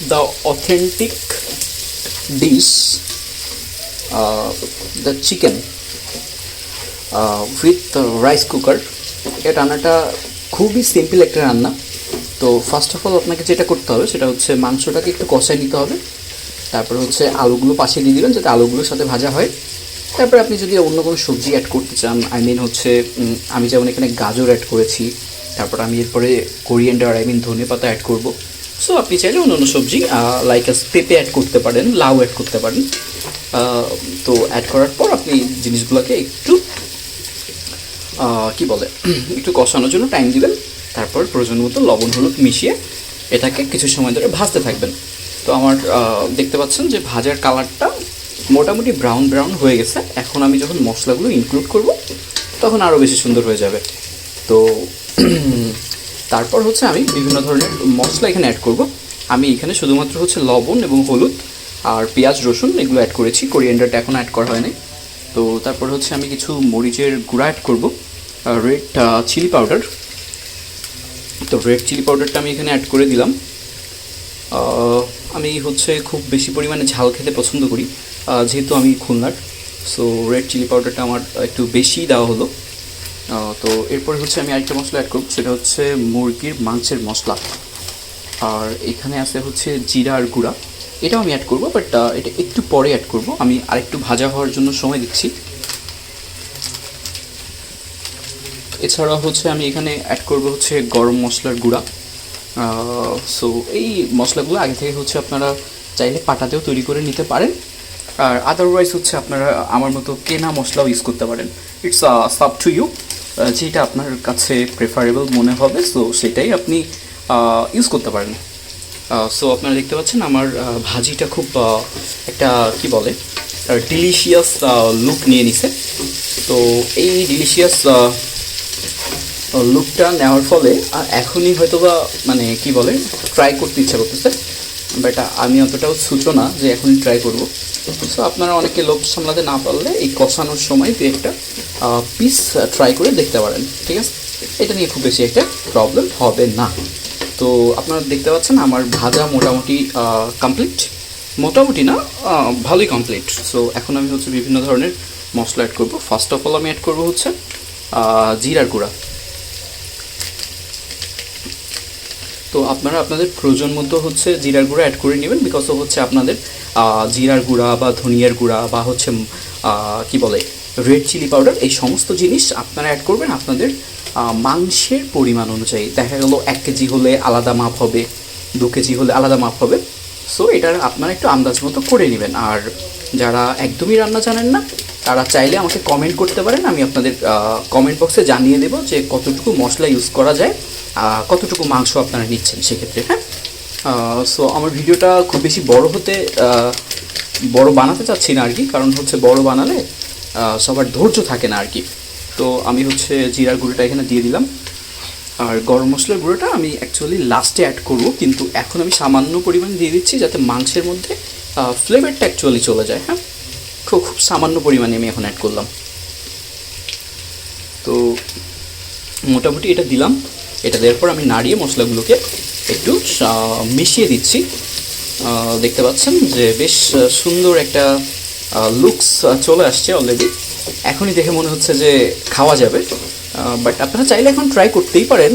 the authentic dish, the chicken with rice cooker. এই রান্নাটা খুবই সিম্পল একটা রান্না। তো ফার্স্ট অফ অল আপনাকে যেটা করতে হবে সেটা হচ্ছে মাংসটাকে একটু কষায় নিতে হবে। তারপরে হচ্ছে আলুগুলো পাশে দিয়ে দিবেন যাতে আলুগুলোর সাথে ভাজা হয়। তারপরে আপনি যদি অন্য কোনো সবজি অ্যাড করতে চান, আই মিন হচ্ছে আমি যেমন এখানে গাজর অ্যাড করেছি, তারপর আমি এরপরে কোরিয়ান্ডার আই মিন ধনেপাতা অ্যাড করব। সো আপনি চাইলে অন্য অন্য সবজি লাইক পেঁপে অ্যাড করতে পারেন, লাউ অ্যাড করতে পারেন। তো অ্যাড করার পর আপনি জিনিসগুলোকে একটু কি বলে একটু কষানোর জন্য টাইম দিবেন। তারপর প্রয়োজন মতো লবণ হলুদ মিশিয়ে এটাকে কিছু সময় ধরে ভাজতে থাকবেন। তো আমার দেখতে পাচ্ছেন যে ভাজার কালারটা মোটামুটি ব্রাউন ব্রাউন হয়ে গেছে। এখন আমি যখন মশলাগুলো ইনক্লুড করব তখন আরও বেশি সুন্দর হয়ে যাবে। তো তারপর হচ্ছে আমি বিভিন্ন ধরনের মশলা এখানে অ্যাড করব। আমি এখানে শুধুমাত্র হচ্ছে লবণ এবং হলুদ আর পেঁয়াজ রসুন এগুলো অ্যাড করেছি, কোরিয়ান্ডারটা এখন অ্যাড করা হয়নি। তো তারপর হচ্ছে আমি কিছু মরিচের গুঁড়া অ্যাড করব, রেড চিলি পাউডার। তো রেড চিলি পাউডারটা আমি এখানে অ্যাড করে দিলাম। আমি হচ্ছে খুব বেশি পরিমাণে ঝাল খেতে পছন্দ করি, যেহেতু আমি খুলনার। সো রেড চিলি পাউডারটা আমার একটু বেশি দেওয়া হলো। তো এরপরে হচ্ছে আমি আরেকটা মশলা অ্যাড করব, সেটা হচ্ছে মুরগির মাংসের মশলা। আর এখানে আছে হচ্ছে জিরার গুঁড়া, এটাও আমি অ্যাড করব, বাট এটা একটু পরে অ্যাড করব। আমি আরেকটু ভাজা হওয়ার জন্য সময় দিচ্ছি। এছাড়া হচ্ছে আমি এখানে অ্যাড করব হচ্ছে গরম মশলার গুঁড়া। সো এই মশলাগুলো আগে থেকে হচ্ছে আপনারা চাইলে পাটাতেও তৈরি করে নিতে পারেন, আর আদারওয়াইজ হচ্ছে আপনারা আমার মতো কেনা মশলাও ইউজ করতে পারেন। ইটস সাব টু ইউ, যেটা আপনার কাছে প্রেফারেবল মনে হবে সো সেটাই আপনি ইউজ করতে পারেন। সো আপনারা দেখতে পাচ্ছেন আমার ভাজিটা খুব একটা কি বলে ডিলিশিয়াস লুক নিয়ে নিছে। তো এই ডিলিশিয়াস লুকটা নেওয়ার ফলে এখনই হয়তো বা মানে কি বলে ট্রাই করতে ইচ্ছা করতেছে, বাট আমি অতটাও ছুটো না যে এখনই ট্রাই করব। সো আপনারা অনেকে লোভ সামলাতে না পারলে এই কষানোর সময় দু একটা পিস ট্রাই করে দেখতে পারেন, ঠিক আছে? এটা নিয়ে খুব বেশি একটা প্রবলেম হবে না। তো আপনারা দেখতে পাচ্ছেন আমার ভাজা মোটামুটি কমপ্লিট, মোটামুটি না ভালোই কমপ্লিট। সো এখন আমি হচ্ছে বিভিন্ন ধরনের মশলা অ্যাড করব। ফার্স্ট অফ অল আমি অ্যাড করব হচ্ছে জিরার গুঁড়া। তো আপনারা আপনাদের প্রয়োজন মতো হচ্ছে জিরার গুঁড়া অ্যাড করে নেবেন, বিকজ অফ হচ্ছে আপনাদের জিরার গুঁড়া বা ধনিয়ার গুঁড়া বা হচ্ছে কি বলে রেড চিলি পাউডার, এই সমস্ত জিনিস আপনারা অ্যাড করবেন আপনাদের মাংসের পরিমাণ অনুযায়ী। দেখা গেল 1 কেজি হলে আলাদা মাপ হবে, 2 কেজি হলে আলাদা মাপ হবে। সো এটার আপনারা একটু আন্দাজ মতো করে নেবেন। আর যারা একদমই রান্না জানেন না তারা চাইলে আমাকে কমেন্ট করতে পারেন, আমি আপনাদের কমেন্ট বক্সে জানিয়ে দেবো যে কতটুকু মশলা ইউজ করা যায়, কতটুকু মাংস আপনারা নিচ্ছেন সেক্ষেত্রে। হ্যাঁ, সো আমার ভিডিওটা খুব বেশি বড় বানাতে চাচ্ছি না আর কি, কারণ হচ্ছে বড় বানালে সবার ধৈর্য থাকে না আর কি। তো আমি হচ্ছে জিরার গুঁড়োটা এখানে দিয়ে দিলাম, আর গরম মশলার গুঁড়োটা আমি অ্যাকচুয়ালি লাস্টে অ্যাড করব, কিন্তু এখন আমি সামান্য পরিমাণে দিয়ে দিচ্ছি যাতে মাংসের মধ্যে ফ্লেভারটা অ্যাকচুয়ালি চলে যায়। হ্যাঁ, খুব সামান্য পরিমাণে আমি এখন অ্যাড করলাম। তো মোটামুটি এটা দিলাম। এটা দেওয়ার পর আমি নাড়িয়ে মশলাগুলোকে একটু মিশিয়ে দিচ্ছি। দেখতে পাচ্ছেন যে বেশ সুন্দর একটা লুকস চলে আসছে অলরেডি। এখনই দেখে মনে হচ্ছে যে খাওয়া যাবে, বাট আপনারা চাইলে এখন ট্রাই করতেই পারেন,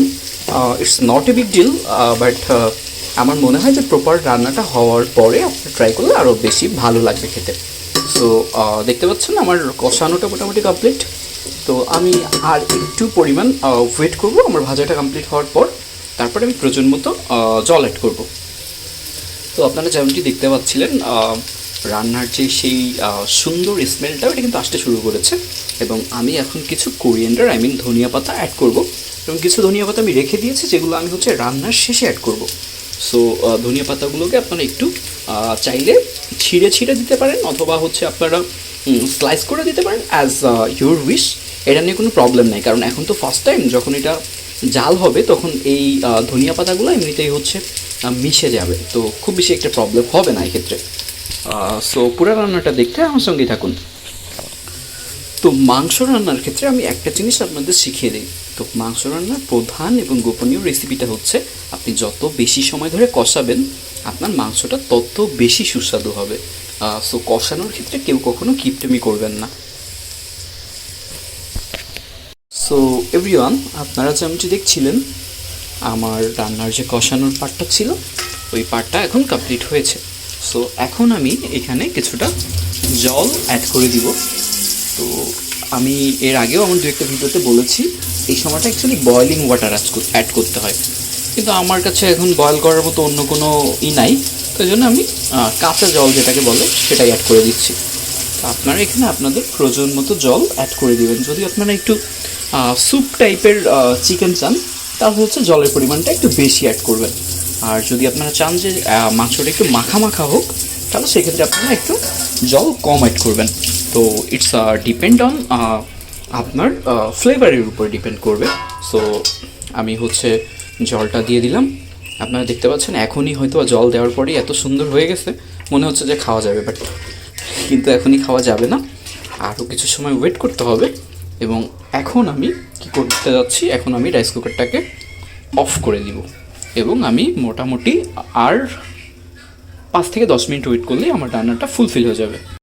it's not a big deal. But আমার মনে হয় যে প্রপার রান্নাটা হওয়ার পরে আপনারা ট্রাই করলে আরও বেশি ভালো লাগবে খেতে। সো দেখতে পাচ্ছেন আমার কষানোটা মোটামুটি কমপ্লিট। তো আমি আর একটু পরিমাণ ওয়েট করব আমার ভাজাটা কমপ্লিট হওয়ার পর, তারপরে আমি প্রয়োজন মতো জল অ্যাড করব। তো আপনারা যেমনটি দেখতে পাচ্ছিলেন রান্নার যে সেই সুন্দর স্মেলটা ওটা কিন্তু আসতে শুরু করেছে, এবং আমি এখন কিছু কোরিয়ান্ডার আই মিন ধনিয়া পাতা অ্যাড করব, এবং কিছু ধনিয়া পাতা আমি রেখে দিয়েছি যেগুলো আমি হচ্ছে রান্নার শেষে অ্যাড করব। সো ধনিয়া পাতাগুলোকে আপনারা একটু চাইলে ছিঁড়ে ছিঁড়ে দিতে পারেন, অথবা হচ্ছে আপনারা স্লাইস করে দিতে পারেন অ্যাজ ইউর উইশ। এটা নিয়ে কোনো প্রবলেম নেই, কারণ এখন তো ফার্স্ট টাইম যখন এটা জাল হবে তখন এই ধনিয়া পাতাগুলো এমনিতেই হচ্ছে মিশে যাবে, তো খুব বেশি একটা প্রবলেম হবে না এক্ষেত্রে। সো পুরো রান্নাটা দেখতে আমার সঙ্গেই থাকুন। তো মাংস রান্নার ক্ষেত্রে আমি একটা জিনিস আপনাদের শিখিয়ে দিই। তো মাংস রান্নার প্রধান এবং গোপনীয় রেসিপিটা হচ্ছে আপনি যত বেশি সময় ধরে কষাবেন আপনার মাংসটা তত বেশি সুস্বাদু হবে। সো কষানোর ক্ষেত্রে কেউ কখনো কিপটেমি করবেন না। সো এভরিওয়ান, আপনারা যেমনটি দেখছিলেন আমার রান্নার যে কষানোর পার্টটা ছিল ওই পার্টটা এখন কমপ্লিট হয়েছে। সো এখন আমি এখানে কিছুটা জল অ্যাড করে দিব। তো আমি এর আগেও আমার দু একটা ভিডিওতে বলেছি এই সময়টা অ্যাকচুয়ালি বয়লিং ওয়াটার অ্যাড করতে হয়, কিন্তু আমার কাছে এখন বয়েল করার মতো অন্য কোনো নাই, তো জন্য আমি কাঁচা জল যেটাকে বলে সেটাই অ্যাড করে দিচ্ছি। তো আপনারা এখানে আপনাদের প্রয়োজন মতো জল অ্যাড করে দেবেন। যদি আপনারা একটু স্যুপ টাইপের চিকেন চান তাহলে হচ্ছে জলের পরিমাণটা একটু বেশি অ্যাড করবেন, আর যদি আপনারা চান যে মাংসটা একটু মাখা মাখা হোক তাহলে সেক্ষেত্রে আপনারা একটু জল কম অ্যাড করবেন। তো ইটস ডিপেন্ড অন আপনার ফ্লেভারের উপর ডিপেন্ড করবে। সো আমি হচ্ছে জলটা দিয়ে দিলাম। আপনারা দেখতে পাচ্ছেন এখনই হয়তো জল দেওয়ার পরেই এত সুন্দর হয়ে গেছে, মনে হচ্ছে যে খাওয়া যাবে, বাট কিন্তু এখনই খাওয়া যাবে না, আরও কিছু সময় ওয়েট করতে হবে। এবং এখন আমি কি করতে যাচ্ছি, এখন আমি রাইস কুকারটাকে অফ করে দিব এবং আমি মোটামুটি আর 5 থেকে 10 মিনিট ওয়েট করলেই আমার রান্নাটা ফুলফিল হয়ে যাবে।